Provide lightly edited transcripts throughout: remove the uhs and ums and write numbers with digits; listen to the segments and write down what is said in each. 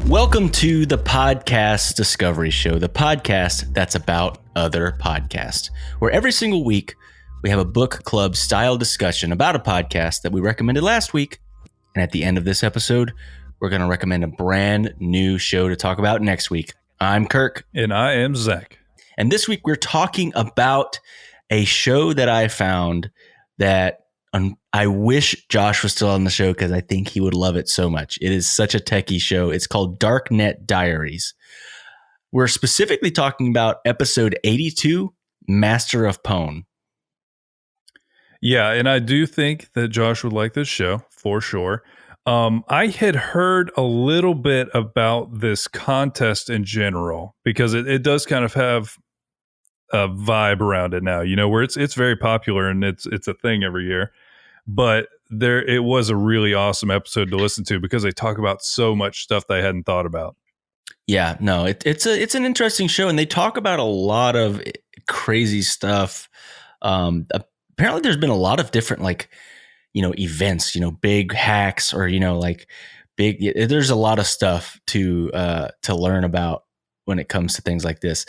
Welcome to the Podcast Discovery Show, the podcast that's about other podcasts, where every single week we have a book club style discussion about a podcast that we recommended last week. And at the end of this episode, we're going to recommend a brand new show to talk about next week. I'm Kirk. And I am Zach. And this week we're talking about a show that I found that I wish Josh was still on the show because I think he would love it so much. It is such a techie show. It's called Darknet Diaries. We're specifically talking about episode 82, Master of Pwn. Yeah, and I do think that Josh would like this show for sure. I had heard a little bit about this contest in general because it does kind of have a vibe around it now, you know, where it's very popular and it's a thing every year. But it was a really awesome episode to listen to because they talk about so much stuff that I hadn't thought about. Yeah, no, it's an interesting show, and they talk about a lot of crazy stuff. Apparently, there's been a lot of different events, big hacks or There's a lot of stuff to learn about when it comes to things like this.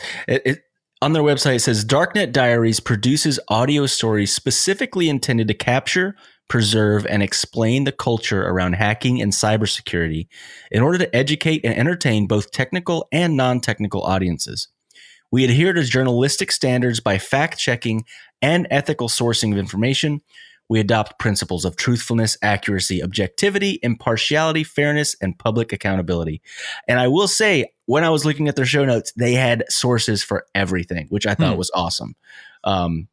On their website, it says Darknet Diaries produces audio stories specifically intended to capture, preserve, and explain the culture around hacking and cybersecurity in order to educate and entertain both technical and non-technical audiences. We adhere to journalistic standards by fact-checking and ethical sourcing of information. We adopt principles of truthfulness, accuracy, objectivity, impartiality, fairness, and public accountability. And I will say, when I was looking at their show notes, they had sources for everything, which I thought was awesome.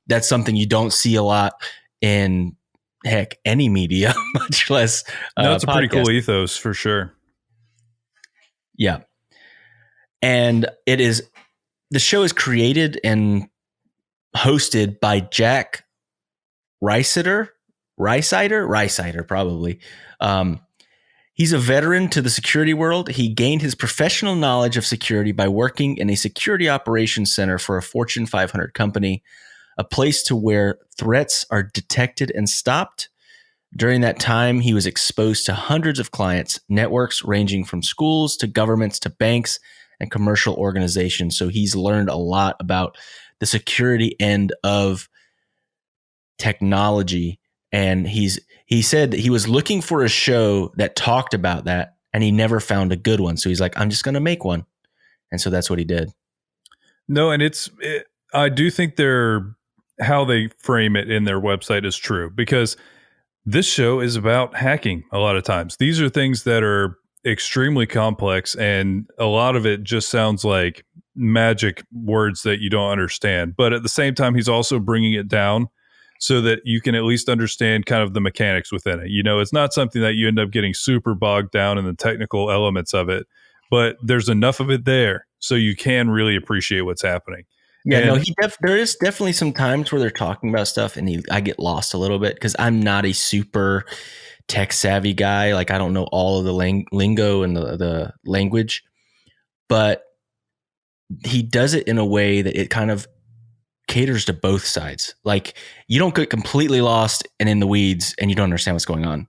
That's something you don't see a lot in, heck, any media, much less No, it's a pretty podcast. cool ethos for sure. Yeah. And the show is created and hosted by Jack Rhysider, probably. He's a veteran to the security world. He gained his professional knowledge of security by working in a security operations center for a Fortune 500 company, a place to where threats are detected and stopped. During that time, he was exposed to hundreds of clients, networks ranging from schools to governments to banks and commercial organizations. So he's learned a lot about the security end of technology, and he said that he was looking for a show that talked about that, and he never found a good one. So he's like, I'm just going to make one, and so that's what he did. No, and I do think how they frame it in their website is true because this show is about hacking a lot of times. These are things that are extremely complex, and a lot of it just sounds like magic words that you don't understand. But at the same time, he's also bringing it down so that you can at least understand kind of the mechanics within it. You know, it's not something that you end up getting super bogged down in the technical elements of it, but there's enough of it there so you can really appreciate what's happening. Yeah, there is definitely some times where they're talking about stuff and I get lost a little bit because I'm not a super tech savvy guy. Like, I don't know all of the lingo and the language, but he does it in a way that it kind of caters to both sides. Like, you don't get completely lost and in the weeds and you don't understand what's going on.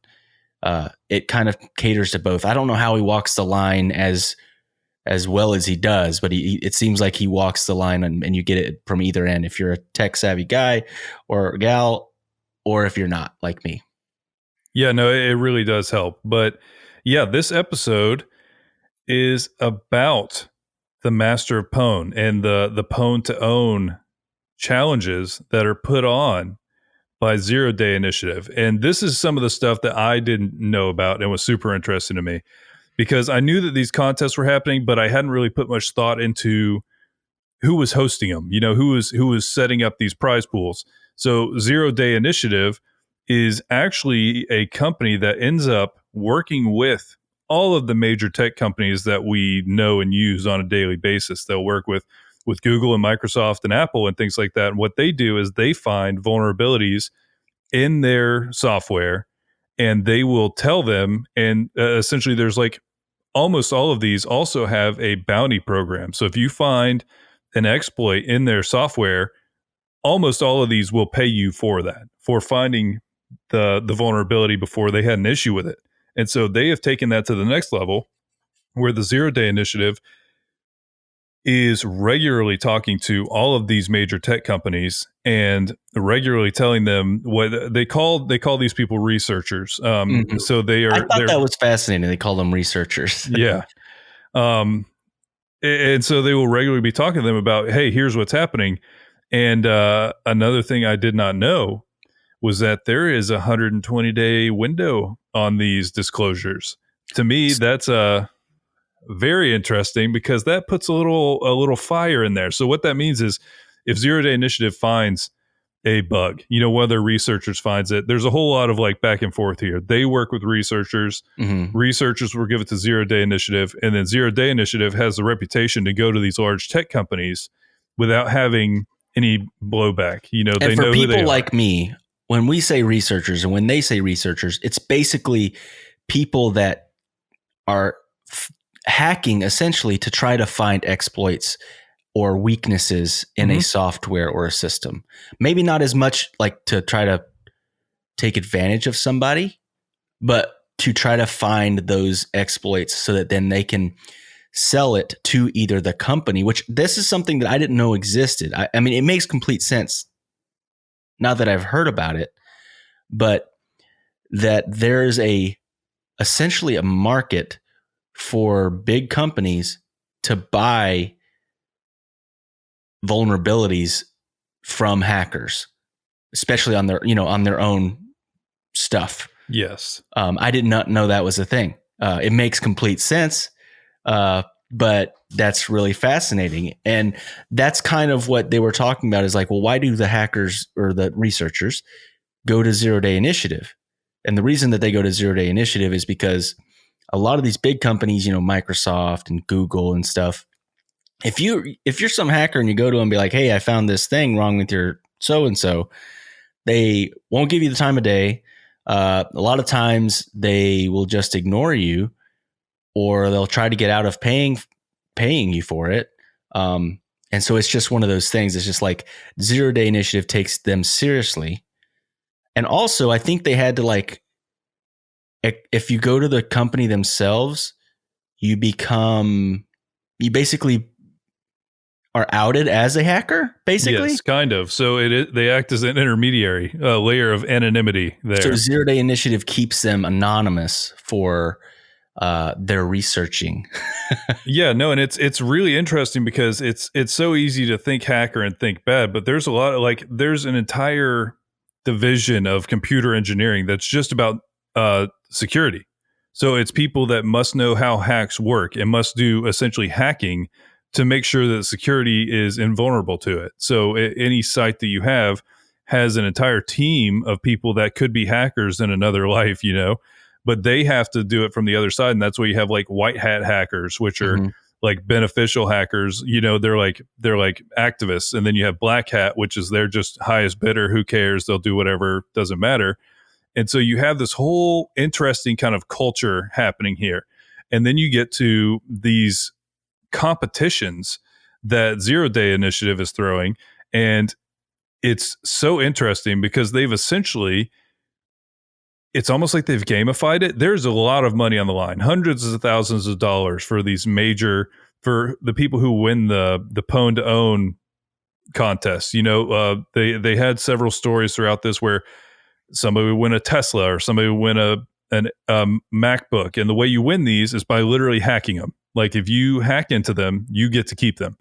It kind of caters to both. I don't know how he walks the line as well as he does, but it seems like he walks the line and you get it from either end. If you're a tech savvy guy or gal, or if you're not, like me. Yeah, no, it really does help. But yeah, this episode is about the Master of Pwn and the Pwn to Own challenges that are put on by Zero Day Initiative. And this is some of the stuff that I didn't know about and was super interesting to me because I knew that these contests were happening, but I hadn't really put much thought into who was hosting them, you know, who was setting up these prize pools. So Zero Day Initiative is actually a company that ends up working with all of the major tech companies that we know and use on a daily basis. They'll work with Google and Microsoft and Apple and things like that. And what they do is they find vulnerabilities in their software and they will tell them. And essentially there's like almost all of these also have a bounty program. So if you find an exploit in their software, almost all of these will pay you for that, for finding the vulnerability before they had an issue with it. And so they have taken that to the next level where the 0-day initiative is regularly talking to all of these major tech companies and regularly telling them what they call these people researchers. Mhm. So I thought they're that was fascinating. They call them researchers. yeah. Um, and so they will regularly be talking to them about, hey, here's what's happening. And another thing I did not know was that there is a 120-day window on these disclosures. To me, that's very interesting because that puts a little fire in there. So what that means is if 0-day initiative finds a bug, one of their researchers finds it, there's a whole lot of like back and forth here. They work with researchers. Mhm. Researchers will give it to 0-day initiative, and then 0-day initiative has the reputation to go to these large tech companies without having any blowback. And They for know who they people are. like me, when we say researchers and when they say researchers, it's basically people that are hacking essentially to try to find exploits or weaknesses in a Mhm. software or a system. Maybe not as much like to try to take advantage of somebody, but to try to find those exploits so that then they can sell it to either the company, which this is something that I didn't know existed. I mean, it makes complete sense now that I've heard about it, but that there's essentially a market for big companies to buy vulnerabilities from hackers, especially on their own stuff. Yes. I did not know that was a thing. It makes complete sense, but that's really fascinating, and that's kind of what they were talking about. Is like, well, why do the hackers or the researchers go to 0-day initiative? And the reason that they go to 0-day initiative is because a lot of these big companies, Microsoft and Google and stuff, if you're some hacker and you go to them and be like, hey, I found this thing wrong with your so and so, they won't give you the time of day. A lot of times they will just ignore you, or they'll try to get out of paying you for it. And so it's just one of those things. It's just like 0-day initiative takes them seriously. And also, I think they had to like, if you go to the company themselves, you basically are outed as a hacker, basically. Yes, kind of. So they act as an intermediary layer of anonymity So there. 0-day initiative keeps them anonymous for their researching. Yeah, no, and it's really interesting because it's so easy to think hacker and think bad, but there's a lot of there's an entire division of computer engineering that's just about security. So it's people that must know how hacks work and must do essentially hacking to make sure that security is invulnerable to it. So any site that you have has an entire team of people that could be hackers in another life, but they have to do it from the other side. And that's why you have like white hat hackers, which are Mm-hmm. like beneficial hackers. They're like activists. And then you have black hat, which is they're just highest bidder. Who cares? They'll do whatever, doesn't matter. And so you have this whole interesting kind of culture happening here. And then you get to these competitions that 0-day initiative is throwing. And it's so interesting because they've essentially, it's almost like they've gamified it. There's a lot of money on the line, hundreds of thousands of dollars for these for the people who win the pwn to own contests. They had several stories throughout this where somebody would win a Tesla or somebody would win an MacBook, and the way you win these is by literally hacking them. Like if you hack into them, you get to keep them.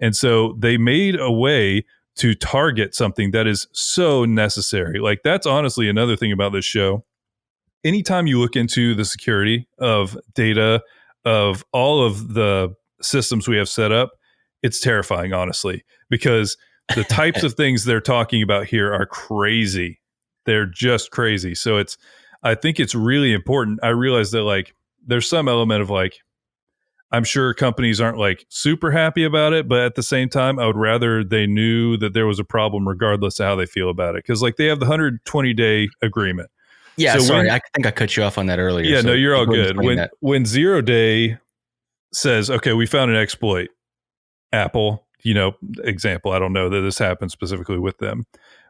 And so they made a way to target something that is so necessary. Like that's honestly another thing about this show. Anytime you look into the security of data of all of the systems we have set up, it's terrifying, honestly, because the types of things they're talking about here are crazy. They're just crazy. So I think it's really important. I realize that like there's some element of like, I'm sure companies aren't like super happy about it, but at the same time, I would rather they knew that there was a problem regardless of how they feel about it. Cause like they have the 120-day agreement. Yeah, So sorry. when, I think I cut you off on that earlier. yeah, no, So you're all go ahead and good. explain When that. when 0-day says, okay, we found an exploit, Apple, example, I don't know that this happened specifically with them,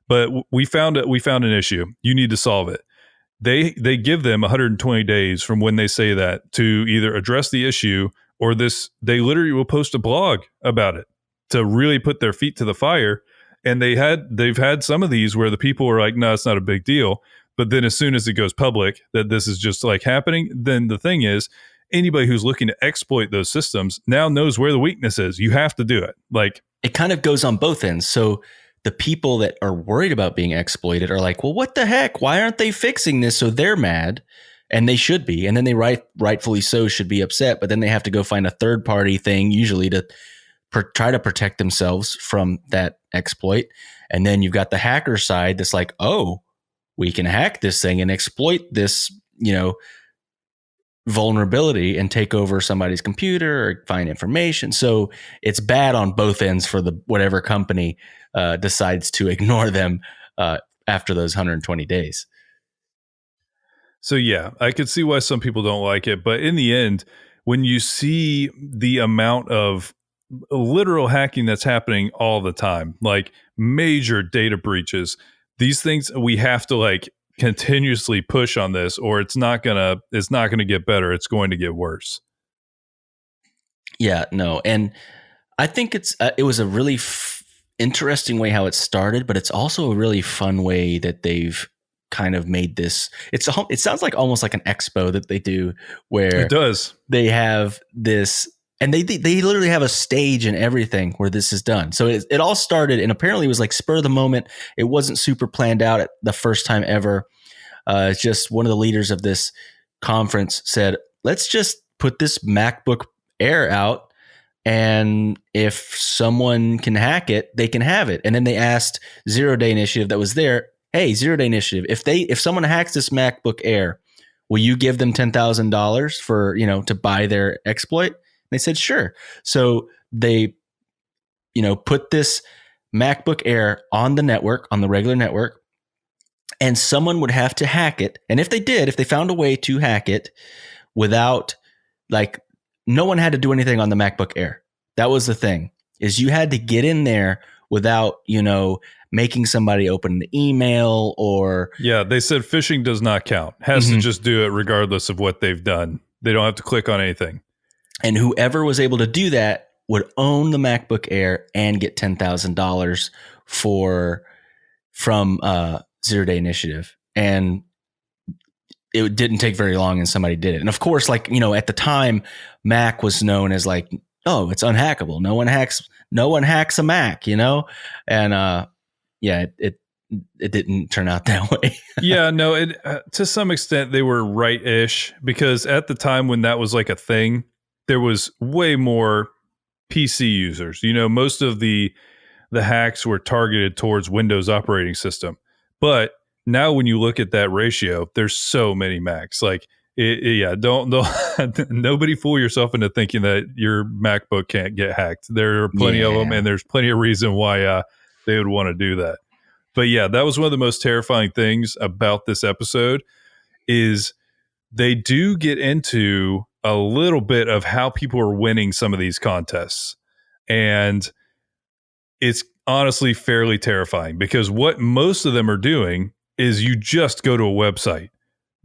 but we found an issue. You need to solve it. they give them 120 days from when they say that to either address the issue, or they literally will post a blog about it to really put their feet to the fire. And they've had some of these where the people are like, no, it's not a big deal. But then as soon as it goes public that this is just like happening, then the thing is, anybody who's looking to exploit those systems now knows where the weakness is. You have to do it. Like, it kind of goes on both ends. So the people that are worried about being exploited are like, well, what the heck? Why aren't they fixing this? So they're mad, and they should be. And then they rightfully so should be upset. But then they have to go find a third party thing, usually to try to protect themselves from that exploit. And then you've got the hacker side that's like, oh, we can hack this thing and exploit this, vulnerability and take over somebody's computer or find information. So it's bad on both ends for the whatever company decides to ignore them after those 120 days. So yeah, I could see why some people don't like it, but in the end, when you see the amount of literal hacking that's happening all the time, like major data breaches, these things we have to like continuously push on this, or it's not gonna get better. It's going to get worse. Yeah, no, and I think it was a really interesting way how it started, but it's also a really fun way that they've kind of made this. It sounds like almost like an expo that they do, where it does. They have this, and they literally have a stage and everything where this is done. So it all started, and apparently it was like spur of the moment. It wasn't super planned out at the first time ever. It's just one of the leaders of this conference said, let's just put this MacBook Air out, and if someone can hack it, they can have it. And then they asked Zero Day Initiative that was there, hey, Zero Day Initiative, if someone hacks this MacBook Air, will you give them $10,000 for, to buy their exploit? And they said, sure. So they, put this MacBook Air on the network, on the regular network, and someone would have to hack it. And if they found a way to hack it without, like, no one had to do anything on the MacBook Air. That was the thing, is you had to get in there without, making somebody open the email or. Yeah, they said phishing does not count. Has to just do it regardless of what they've done. They don't have to click on anything. And whoever was able to do that would own the MacBook Air and get $10,000 from Zero Day Initiative. And it didn't take very long and somebody did it. And of course, like, at the time, Mac was known as like, oh, it's unhackable. No one hacks a Mac, and yeah, it didn't turn out that way. Yeah, no, to some extent they were right-ish, because at the time when that was like a thing, there was way more PC users. Most of the hacks were targeted towards Windows operating system. But now when you look at that ratio, there's so many Macs. Like, don't nobody fool yourself into thinking that your MacBook can't get hacked. There are plenty of them, and there's plenty of reason why they would want to do that. But yeah, that was one of the most terrifying things about this episode, is they do get into a little bit of how people are winning some of these contests. And it's honestly fairly terrifying, because what most of them are doing is you just go to a website.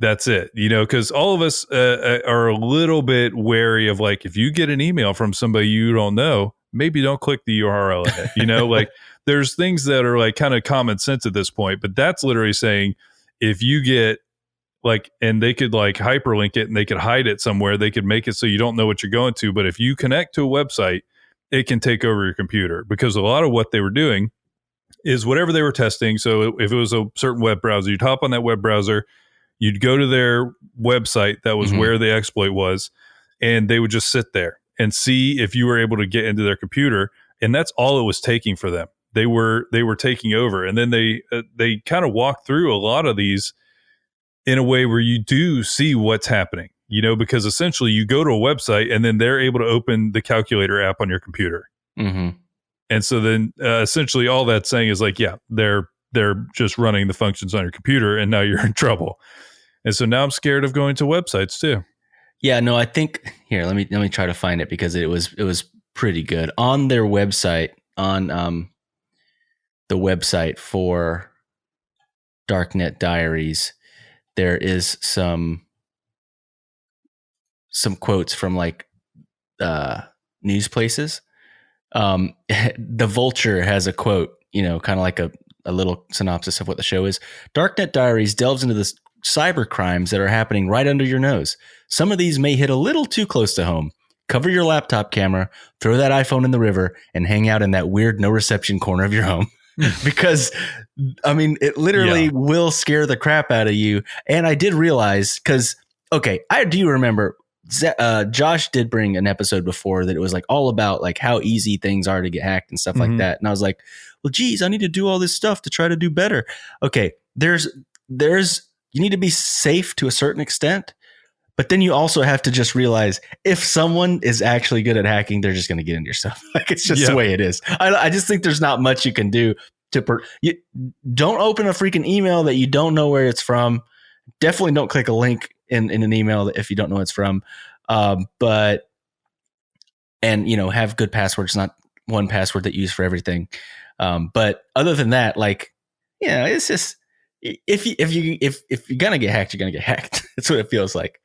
That's it, because all of us are a little bit wary of, like, if you get an email from somebody you don't know, maybe don't click the URL in it. Like, there's things that are like kind of common sense at this point, but that's literally saying, if you get like, and they could like hyperlink it and they could hide it somewhere, they could make it so you don't know what you're going to. But if you connect to a website, it can take over your computer, because a lot of what they were doing is whatever they were testing. So if it was a certain web browser, you'd hop on that web browser, you'd go to their website that was where the exploit was, and they would just sit there and see if you were able to get into their computer. And that's all it was taking for them. They were taking over. And then they kind of walk through a lot of these in a way where you do see what's happening, because essentially you go to a website and then they're able to open the calculator app on your computer. And so then essentially all that's saying is like, yeah, they're just running the functions on your computer, and now you're in trouble. And so now I'm scared of going to websites too. Yeah, no, I think here, let me try to find it, because it was pretty good on their website, on the website for Darknet Diaries. there is some quotes from like news places. The Vulture has a quote, kind of like a little synopsis of what the show is. Darknet Diaries delves into the cyber crimes that are happening right under your nose. Some of these may hit a little too close to home. Cover your laptop camera, throw that iPhone in the river, and hang out in that weird no reception corner of your home. Because, I mean, it literally will scare the crap out of you. And I did realize, because, okay, I do remember Josh did bring an episode before that it was like all about like how easy things are to get hacked and stuff like that. And I was like, well, geez, I need to do all this stuff to try to do better. Okay, there's you need to be safe to a certain extent, but then you also have to just realize if someone is actually good at hacking, they're just going to get into your stuff. Like it's just the way it is. I just think there's not much you can do you don't open a freaking email that you don't know where it's from. Definitely don't click a link in an email if you don't know what it's from. But have good passwords, not one password that you use for everything. But other than that, like, it's just if you're gonna get hacked, you're gonna get hacked. That's what it feels like.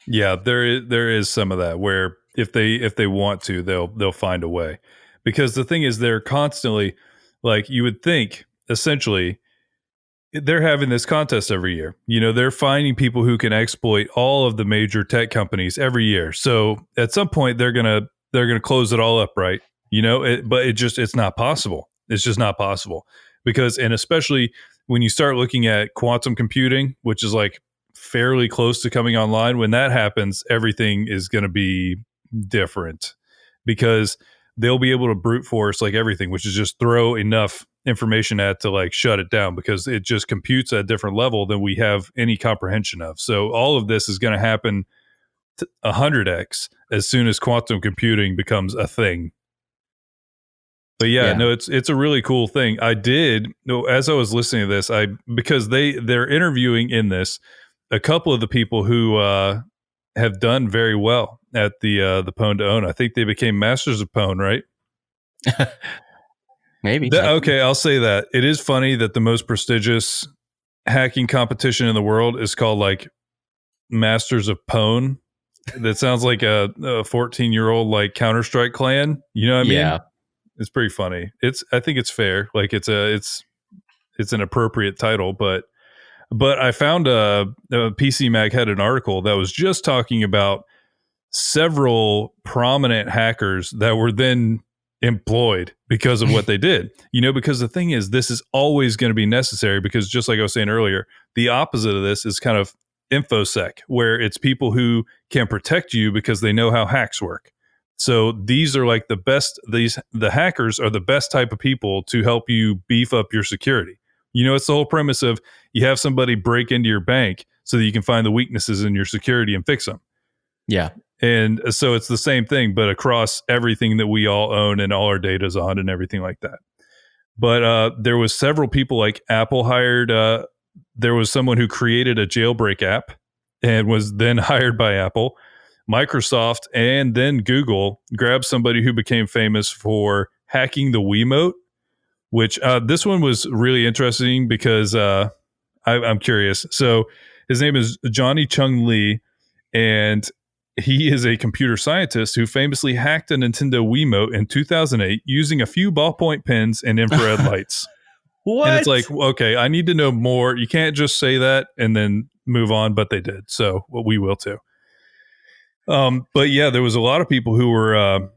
Yeah, there is some of that where if they want to, they'll find a way. Because the thing is, they're constantly, like, you would think essentially they're having this contest every year. They're finding people who can exploit all of the major tech companies every year. So at some point they're gonna close it all up, right? But it's not possible. It's just not possible and especially when you start looking at quantum computing, which is like fairly close to coming online. When that happens, everything is going to be different because they'll be able to brute force like everything, which is just throw enough information at to like shut it down because it just computes at a different level than we have any comprehension of. So all of this is going to happen 100x as soon as quantum computing becomes a thing. But no, it's a really cool thing. As I was listening to this, because they're interviewing in this a couple of the people who have done very well at the Pwn to Own. I think they became masters of Pwn, right? Maybe. Okay, I'll say that. It is funny that the most prestigious hacking competition in the world is called like Masters of Pwn. That sounds like a 14-year-old like Counter-Strike clan. You know what I mean? Yeah. It's pretty funny. I think it's fair. Like it's an appropriate title, but I found a PC Mag had an article that was just talking about several prominent hackers that were then employed because of what they did. Because the thing is, this is always going to be necessary because just like I was saying earlier, the opposite of this is kind of InfoSec, where it's people who can protect you because they know how hacks work. So these are like the best, the hackers are the best type of people to help you beef up your security. It's the whole premise of you have somebody break into your bank so that you can find the weaknesses in your security and fix them. Yeah. And so it's the same thing, but across everything that we all own and all our data is on and everything like that. But there was several people, like Apple hired, there was someone who created a jailbreak app and was then hired by Apple. Microsoft and then Google grabbed somebody who became famous for hacking the Wiimote, which this one was really interesting because I'm curious. So his name is Johnny Chung Lee, and he is a computer scientist who famously hacked a Nintendo Wiimote in 2008 using a few ballpoint pens and infrared lights. What? And it's like, okay, I need to know more. You can't just say that and then move on, but they did. So we will too. But yeah, there was a lot of people who were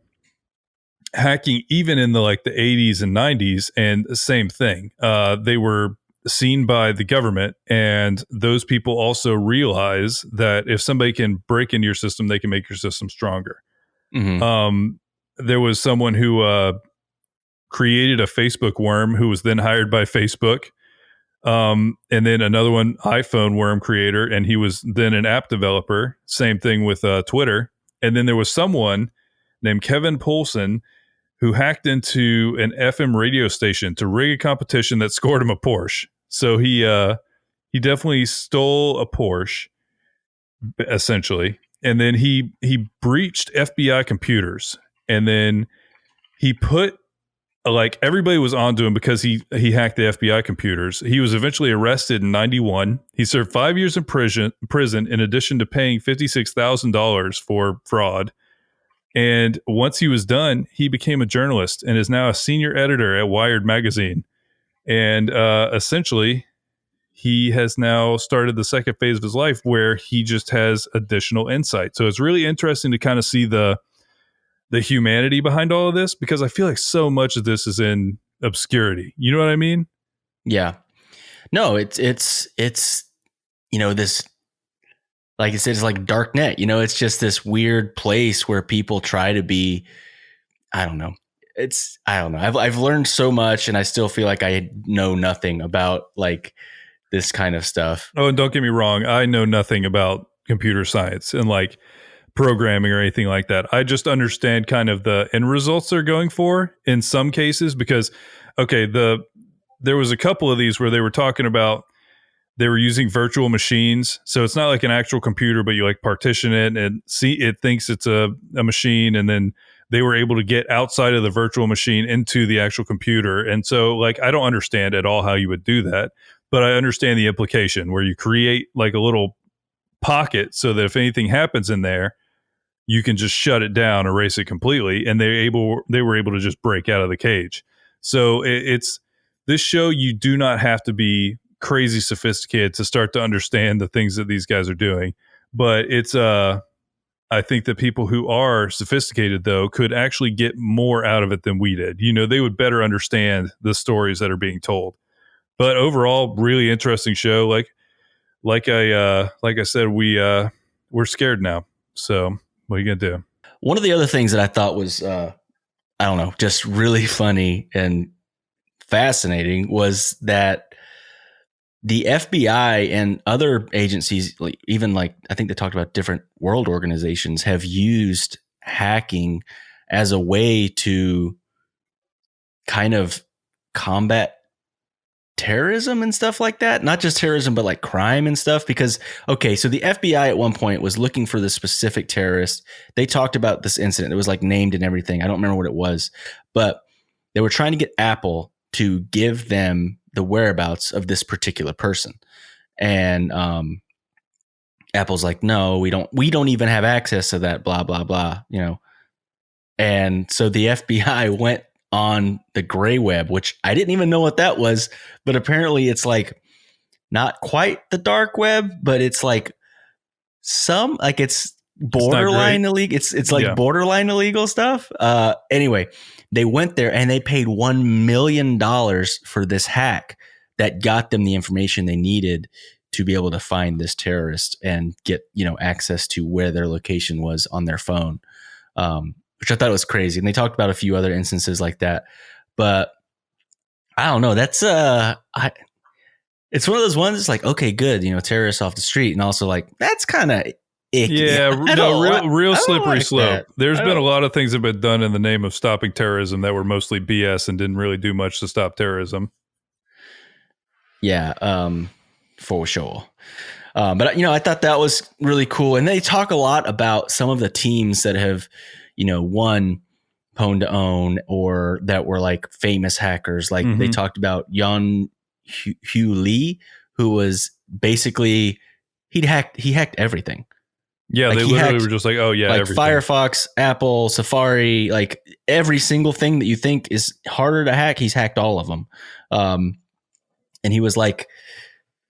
hacking even in the 80s and 90s, and the same thing. They were seen by the government, and those people also realize that if somebody can break into your system, they can make your system stronger. Mm-hmm. There was someone who created a Facebook worm who was then hired by Facebook. And then another one, iPhone worm creator, and he was then an app developer. Same thing with Twitter. And then there was someone named Kevin Poulsen who hacked into an FM radio station to rig a competition that scored him a Porsche. So he definitely stole a Porsche, essentially. And then he breached FBI computers. And then he put like everybody was onto him because he hacked the FBI computers. He was eventually arrested in 91. He served 5 years in prison in addition to paying $56,000 for fraud. And once he was done, he became a journalist and is now a senior editor at Wired magazine. And essentially, he has now started the second phase of his life where he just has additional insight. So it's really interesting to kind of see the humanity behind all of this, because I feel like so much of this is in obscurity. You know what I mean? Yeah. No, it's this, like I said, it's like Darknet. It's just this weird place where people try to be. I don't know. I don't know. I've learned so much, and I still feel like I know nothing about like this kind of stuff. Oh, and don't get me wrong, I know nothing about computer science and like programming or anything like that. I just understand kind of the end results they're going for in some cases, because okay, there was a couple of these where they were talking about they were using virtual machines. So it's not like an actual computer, but you like partition it and see it thinks it's a machine, and then they were able to get outside of the virtual machine into the actual computer. And so like I don't understand at all how you would do that, but I understand the implication where you create like a little pocket so that if anything happens in there, you can just shut it down, erase it completely, and they were able to just break out of the cage. So it's this show. You do not have to be crazy sophisticated to start to understand the things that these guys are doing, but it's I think that people who are sophisticated though could actually get more out of it than we did. They would better understand the stories that are being told. But overall, really interesting show. Like I said, we're scared now. So what are you gonna do? One of the other things that I thought was, I don't know, just really funny and fascinating was that the FBI and other agencies, even like I think they talked about different world organizations, have used hacking as a way to kind of combat terrorism and stuff like that. Not just terrorism, but like crime and stuff. Because, okay, so the FBI at one point was looking for this specific terrorist. They talked about this incident. It was like named and everything. I don't remember what it was, but they were trying to get Apple to give them the whereabouts of this particular person. And Apple's like, no, we don't even have access to that, blah, blah, blah, And so the FBI went on the gray web, which I didn't even know what that was, but apparently it's like not quite the dark web, but it's like it's borderline illegal. It's like borderline illegal stuff. Anyway, they went there and they paid $1 million for this hack that got them the information they needed to be able to find this terrorist and get, access to where their location was on their phone. Which I thought was crazy. And they talked about a few other instances like that. But I don't know. That's it's one of those ones. It's like, okay, good. Terrorists off the street, and also like that's kind of icky. Yeah, real slippery slope. That. There's been a lot of things that have been done in the name of stopping terrorism that were mostly BS and didn't really do much to stop terrorism. Yeah, for sure. But I thought that was really cool, and they talk a lot about some of the teams that have, won Pwn to Own or that were like famous hackers. Like they talked about Yan Hugh Lee, who was basically he hacked everything. Yeah, like they literally were just like, oh yeah, like everything. Firefox, Apple, Safari, like every single thing that you think is harder to hack, he's hacked all of them. And he was like,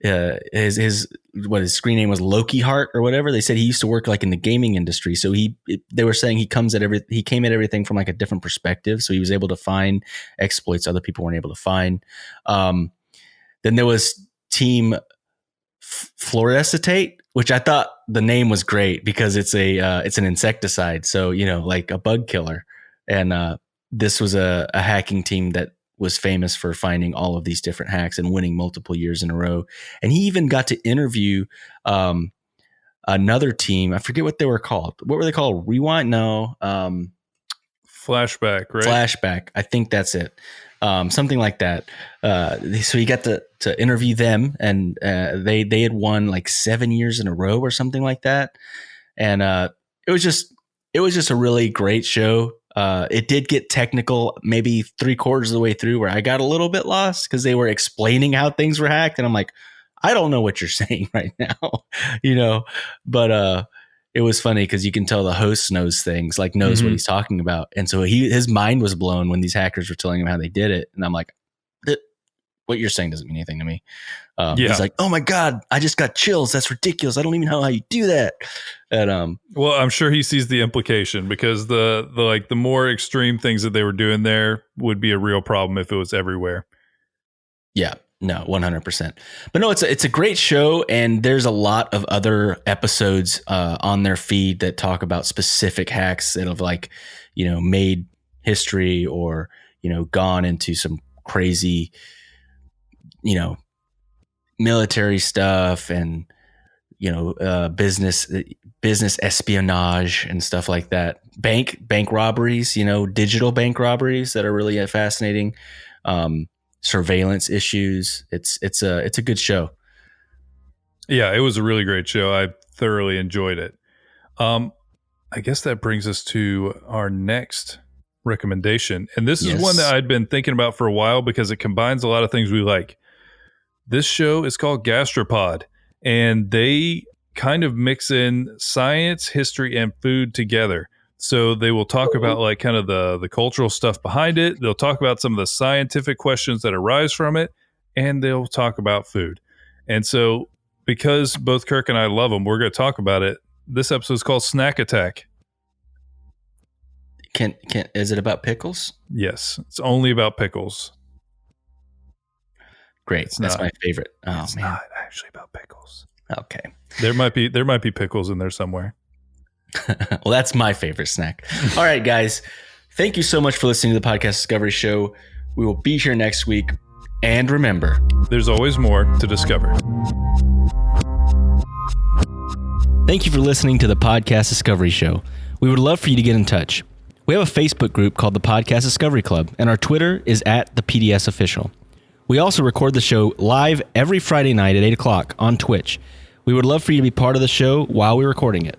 his screen name was Loki Heart or whatever. They said he used to work like in the gaming industry. So they were saying he came at everything from like a different perspective. So he was able to find exploits other people weren't able to find. Then there was Team Fluorescetate, which I thought the name was great because it's an insecticide. So, like a bug killer. And this was a hacking team that was famous for finding all of these different hacks and winning multiple years in a row. And he even got to interview another team. I forget what they were called. What were they called? Rewind? No. Flashback, right? Flashback. I think that's it. Something like that. So he got to interview them, and they had won like 7 years in a row or something like that. And it was just a really great show. It did get technical maybe 3/4 of the way through where I got a little bit lost because they were explaining how things were hacked. And I'm like, I don't know what you're saying right now, but it was funny because you can tell the host knows things, like knows what he's talking about. And so his mind was blown when these hackers were telling him how they did it. And I'm like, what you're saying doesn't mean anything to me. He's like, oh my God, I just got chills. That's ridiculous. I don't even know how you do that. And well, I'm sure he sees the implication because the more extreme things that they were doing there would be a real problem if it was everywhere. Yeah, no, 100%. But no, it's a great show, and there's a lot of other episodes on their feed that talk about specific hacks that have made history or gone into some crazy military stuff and business espionage and stuff like that. Bank robberies, digital bank robberies that are really fascinating. Surveillance issues. It's a good show. Yeah, it was a really great show. I thoroughly enjoyed it. I guess that brings us to our next recommendation. And this is one that I'd been thinking about for a while because it combines a lot of things we like. This show is called Gastropod, and they kind of mix in science, history, and food together. So they will talk about like kind of the cultural stuff behind it. They'll talk about some of the scientific questions that arise from it, and they'll talk about food. And so because both Kirk and I love them, we're going to talk about it. This episode is called Snack Attack. Is it about pickles? Yes, it's only about pickles. Great. That's my favorite. Oh, it's man. not actually about pickles. Okay. There might be pickles in there somewhere. Well, that's my favorite snack. All right, guys. Thank you so much for listening to the Podcast Discovery Show. We will be here next week. And remember, there's always more to discover. Thank you for listening to the Podcast Discovery Show. We would love for you to get in touch. We have a Facebook group called the Podcast Discovery Club, and our Twitter is @thepdsofficial. We also record the show live every Friday night at 8 o'clock on Twitch. We would love for you to be part of the show while we're recording it.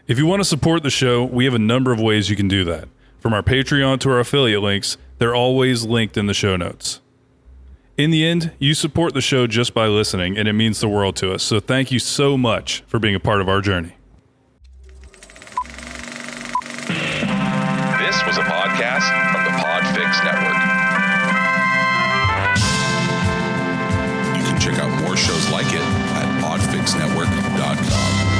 If you want to support the show, we have a number of ways you can do that. From our Patreon to our affiliate links, they're always linked in the show notes. In the end, you support the show just by listening, and it means the world to us. So thank you so much for being a part of our journey. This was a podcast from the Podfix Network. You can check out more shows like it at podfixnetwork.com.